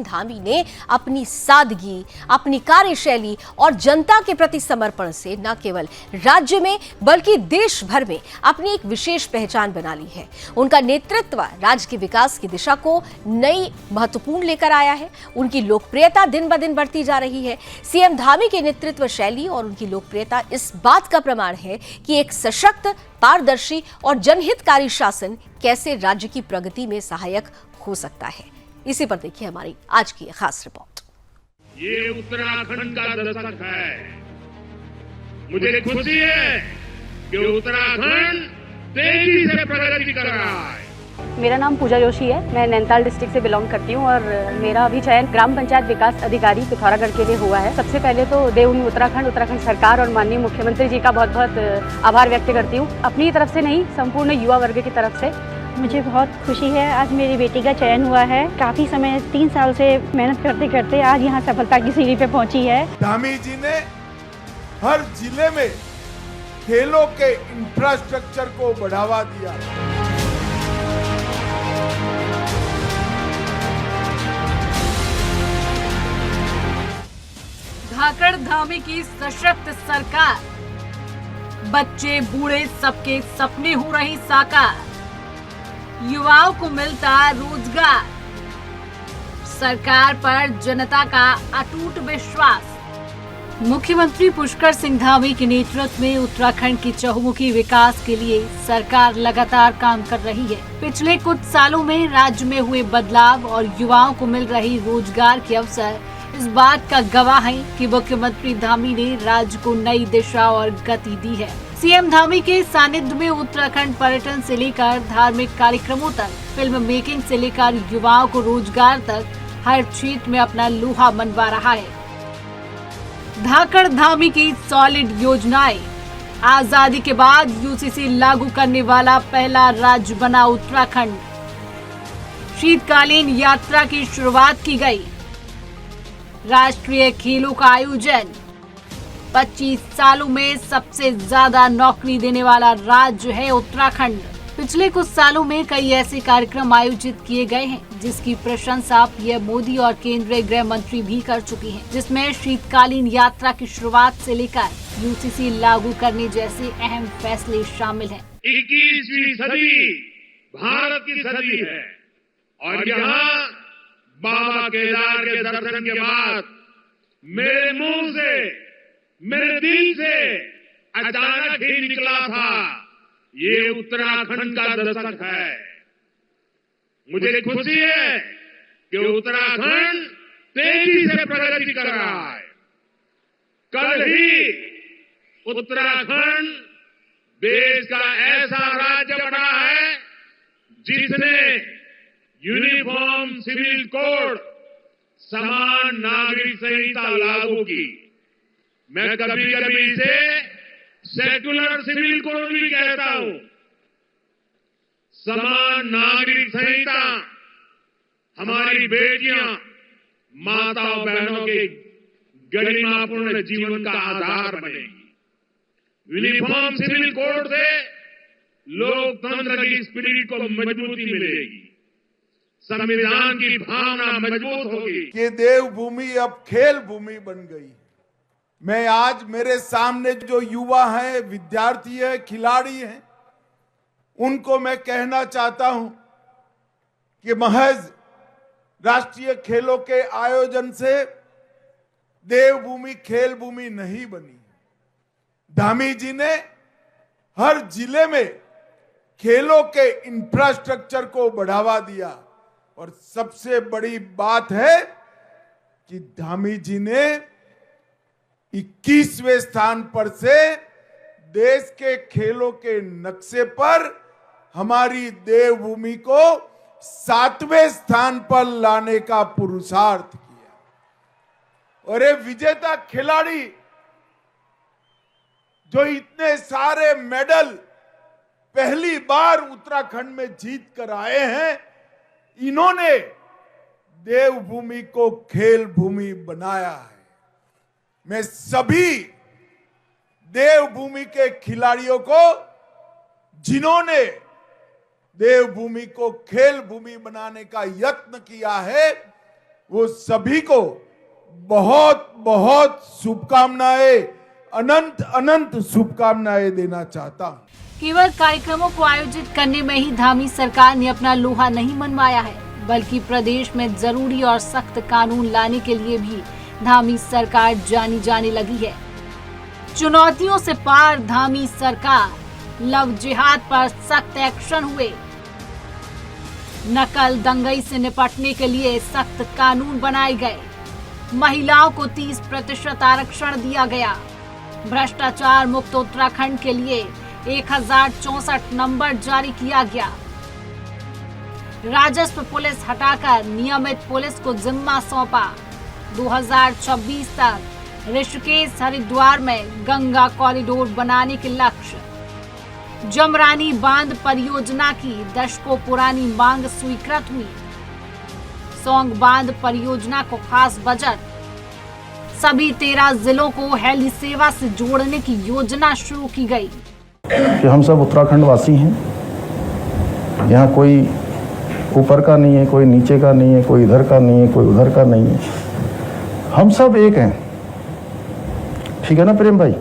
सिंह धामी ने अपनी सादगी, अपनी कार्यशैली और जनता के प्रति समर्पण से न केवल राज्य में बल्कि देश भर में अपनी एक विशेष पहचान बना ली है। उनका नेतृत्व राज्य के विकास की दिशा को नई महत्वपूर्ण लेकर आया है। उनकी लोकप्रियता दिन ब दिन बढ़ती जा रही है। सीएम धामी के नेतृत्व शैली और उनकी लोकप्रियता इस बात का प्रमाण है कि एक सशक्त, पारदर्शी और जनहितकारी शासन कैसे राज्य की प्रगति में सहायक हो सकता है। इसी पर देखिए हमारी आज की खास रिपोर्ट। ये उत्तराखंड का दशक है। मुझे खुशी है कि उत्तराखंड तेजी से प्रगति कर रहा है। मेरा नाम पूजा जोशी है। मैं नैनीताल डिस्ट्रिक्ट से बिलोंग करती हूँ और मेरा अभी चयन ग्राम पंचायत विकास अधिकारी पिथौरागढ़ के लिए हुआ है। सबसे पहले तो देवभूमि उत्तराखंड सरकार और माननीय मुख्यमंत्री जी का बहुत बहुत आभार व्यक्त करती हूँ। अपनी तरफ से नहीं, संपूर्ण युवा वर्ग की तरफ से मुझे बहुत खुशी है। आज मेरी बेटी का चयन हुआ है। काफी समय 3 साल से मेहनत करते करते आज यहाँ सफलता की सीढ़ी पे पहुँची है। धामी जी ने हर जिले में खेलों के इंफ्रास्ट्रक्चर को बढ़ावा दिया। धाकड़ धामी की सशक्त सरकार, बच्चे बूढ़े सबके सपने हो रही साकार, युवाओं को मिलता रोजगार, सरकार पर जनता का अटूट विश्वास। मुख्यमंत्री पुष्कर सिंह धामी के नेतृत्व में उत्तराखंड की चहुमुखी विकास के लिए सरकार लगातार काम कर रही है। पिछले कुछ सालों में राज्य में हुए बदलाव और युवाओं को मिल रही रोजगार के अवसर इस बात का गवाह है कि मुख्यमंत्री धामी ने राज्य को नई दिशा और गति दी है। सीएम धामी के सानिध्य में उत्तराखंड पर्यटन से लेकर धार्मिक कार्यक्रमों तक, फिल्म मेकिंग से लेकर युवाओं को रोजगार तक हर क्षेत्र में अपना लोहा मनवा रहा है। धाकड़ धामी की सॉलिड योजनाएं, आजादी के बाद यूसीसी लागू करने वाला पहला राज्य बना उत्तराखंड। शीतकालीन यात्रा की शुरुआत की गई। राष्ट्रीय खेलों का आयोजन। 25 सालों में सबसे ज्यादा नौकरी देने वाला राज्य है उत्तराखंड। पिछले कुछ सालों में कई ऐसे कार्यक्रम आयोजित किए गए हैं जिसकी प्रशंसा पीएम मोदी और केंद्रीय गृह मंत्री भी कर चुकी हैं, जिसमें शीतकालीन यात्रा की शुरुआत से लेकर यूसीसी लागू करने जैसे अहम फैसले शामिल हैं। 21वीं सदी भारत की सदी है और यहाँ बाबा केदार के दर्शन के बाद मेरे मुंह से, मेरे दिल से अचानक ही निकला था, ये उत्तराखंड का दशक है। मुझे खुशी है कि उत्तराखंड तेजी से प्रगति कर रहा है। कल ही उत्तराखंड देश का ऐसा राज्य बना है जिसने यूनिफॉर्म सिविल कोड, समान नागरिक संहिता लागू की। मैं कभी कभी इसे सेक्युलर सिविल कोड भी कहता हूं। समान नागरिक संहिता हमारी बेटियां, माताओं बहनों के गरिमापूर्ण जीवन का आधार बनेगी। यूनिफॉर्म सिविल कोड से लोकतंत्र की स्पिरिट को मजबूती मिलेगी, संविधान की भावना मजबूत होगी। ये देवभूमि अब खेल भूमि बन गई। मैं आज मेरे सामने जो युवा हैं, विद्यार्थी हैं, खिलाड़ी हैं, उनको मैं कहना चाहता हूं कि महज राष्ट्रीय खेलों के आयोजन से देवभूमि खेल भूमि नहीं बनी। धामी जी ने हर जिले में खेलों के इंफ्रास्ट्रक्चर को बढ़ावा दिया और सबसे बड़ी बात है कि धामी जी ने 21वें स्थान पर से देश के खेलों के नक्शे पर हमारी देवभूमि को 7वें स्थान पर लाने का पुरुषार्थ किया। और ये विजेता खिलाड़ी जो इतने सारे मेडल पहली बार उत्तराखंड में जीत कर आए हैं, इन्होंने देवभूमि को खेल भूमि बनाया है। मैं सभी देवभूमि के खिलाड़ियों को, जिन्होंने देवभूमि को खेल भूमि बनाने का यत्न किया है, वो सभी को बहुत बहुत शुभकामनाएं, अनंत अनंत शुभकामनाएं देना चाहता हूं। केवल कार्यक्रमों को आयोजित करने में ही धामी सरकार ने अपना लोहा नहीं मनवाया है, बल्कि प्रदेश में जरूरी और सख्त कानून लाने के लिए भी धामी सरकार जानी जाने लगी है। चुनौतियों से पार धामी सरकार, लव जिहाद पर सख्त एक्शन हुए, नकल दंगई से निपटने के लिए सख्त कानून बनाए गए, महिलाओं को 30% आरक्षण दिया गया, भ्रष्टाचार मुक्त उत्तराखंड के लिए 1064 नंबर जारी किया गया, राजस्व पुलिस हटाकर नियमित पुलिस को जिम्मा सौंपा, 2026 तक ऋषिकेश हरिद्वार में गंगा कॉरिडोर बनाने के लक्ष्य, जमरानी बांध परियोजना की दशकों पुरानी मांग स्वीकृत हुई, सोंग बांध परियोजना को खास बजट, सभी 13 जिलों को हेली सेवा से जोड़ने की योजना शुरू की गई। कि हम सब उत्तराखंड वासी हैं, यहाँ कोई ऊपर का नहीं है, कोई नीचे का नहीं है, कोई इधर का नहीं है, कोई उधर का नहीं है, हम सब एक हैं। ठीक है ना प्रेम भाई?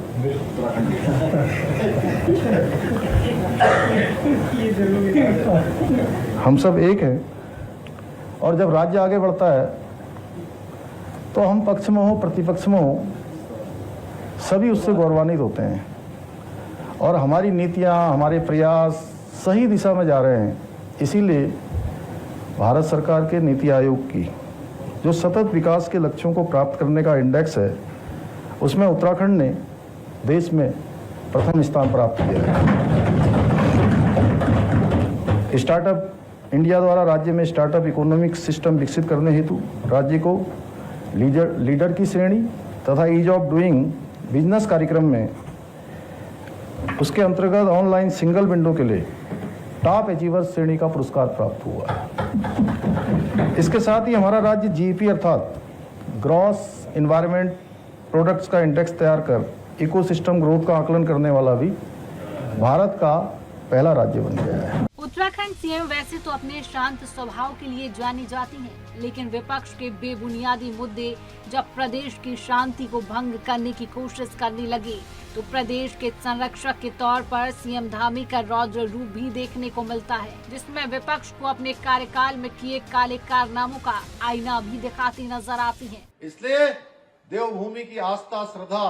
हम सब एक हैं, और जब राज्य आगे बढ़ता है तो हम पक्ष में हो प्रतिपक्ष में हो सभी उससे गौरवान्वित होते हैं, और हमारी नीतियां, हमारे प्रयास सही दिशा में जा रहे हैं। इसीलिए भारत सरकार के नीति आयोग की जो सतत विकास के लक्ष्यों को प्राप्त करने का इंडेक्स है, उसमें उत्तराखंड ने देश में प्रथम स्थान प्राप्त किया है। स्टार्टअप इंडिया द्वारा राज्य में स्टार्टअप इकोनॉमिक सिस्टम विकसित करने हेतु राज्य को लीडर की श्रेणी तथा ईज ऑफ डूइंग बिजनेस कार्यक्रम में उसके अंतर्गत ऑनलाइन सिंगल विंडो के लिए टॉप अचीवर्स श्रेणी का पुरस्कार प्राप्त हुआ है। इसके साथ ही हमारा राज्य जीईपी अर्थात ग्रॉस इन्वायरमेंट प्रोडक्ट्स का इंडेक्स तैयार कर इकोसिस्टम ग्रोथ का आकलन करने वाला भी भारत का पहला राज्य बन गया है। उत्तराखंड सीएम वैसे तो अपने शांत स्वभाव के लिए जानी जाती हैं, लेकिन विपक्ष के बेबुनियादी मुद्दे जब प्रदेश की शांति को भंग करने की कोशिश करने लगे तो प्रदेश के संरक्षक के तौर पर सीएम धामी का रौद्र रूप भी देखने को मिलता है, जिसमें विपक्ष को अपने कार्यकाल में किए काले कारनामों का आईना भी दिखाती नजर आती है। इसलिए देवभूमि की आस्था श्रद्धा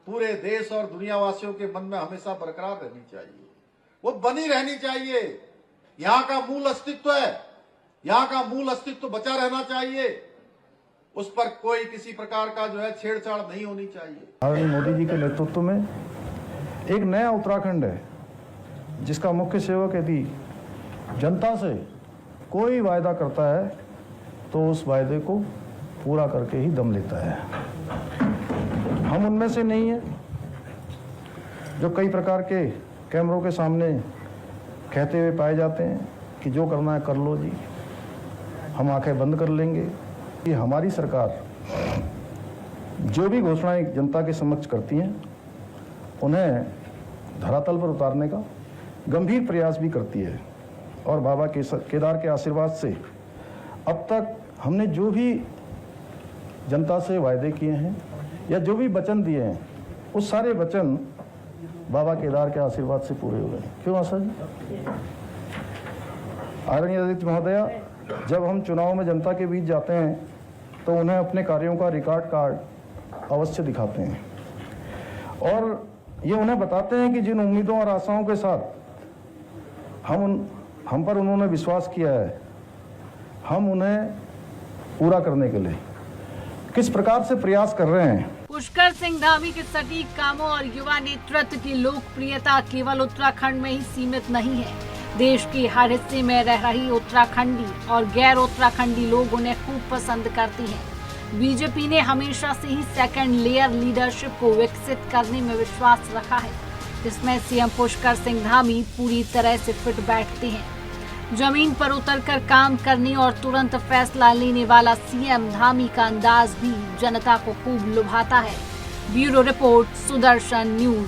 पूरे देश और दुनिया वासियों के मन में हमेशा बरकरार रहनी चाहिए, वो बनी रहनी चाहिए। यहाँ का मूल अस्तित्व है, यहाँ का मूल अस्तित्व बचा रहना चाहिए, उस पर कोई किसी प्रकार का जो है छेड़छाड़ नहीं होनी चाहिए। आदरणीय मोदी जी के नेतृत्व में एक नया उत्तराखंड है, जिसका मुख्य सेवक यदि जनता से कोई वायदा करता है तो उस वायदे को पूरा करके ही दम लेता है। हम उनमें से नहीं है जो कई प्रकार के कैमरों के सामने कहते हुए पाए जाते हैं कि जो करना है कर लो जी, हम आंखें बंद कर लेंगे। कि हमारी सरकार जो भी घोषणाएं जनता के समक्ष करती हैं उन्हें धरातल पर उतारने का गंभीर प्रयास भी करती है, और बाबा केदार के आशीर्वाद से अब तक हमने जो भी जनता से वायदे किए हैं या जो भी वचन दिए हैं, उस सारे वचन बाबा केदार के आशीर्वाद से पूरे हुए हैं। क्यों आशा जी? आदरणीय आदित्य महोदया, जब हम चुनाव में जनता के बीच जाते हैं तो उन्हें अपने कार्यों का रिकॉर्ड कार्ड अवश्य दिखाते हैं, और ये उन्हें बताते हैं कि जिन उम्मीदों और आशाओं के साथ हम पर उन्होंने विश्वास किया है, हम उन्हें पूरा करने के लिए किस प्रकार से प्रयास कर रहे हैं। पुष्कर सिंह धामी के सटीक कामों और युवा नेतृत्व की लोकप्रियता केवल उत्तराखंड में ही सीमित नहीं है। देश के हर हिस्से में रह रही उत्तराखंडी और गैर उत्तराखंडी लोग उन्हें खूब पसंद करते हैं। बीजेपी ने हमेशा से ही सेकंड लेयर लीडरशिप को विकसित करने में विश्वास रखा है, जिसमें सीएम पुष्कर सिंह धामी पूरी तरह से फिट बैठते हैं। जमीन पर उतरकर काम करने और तुरंत फैसला लेने वाला सीएम धामी का अंदाज भी जनता को खूब लुभाता है। Bureau report, Sudarshan news.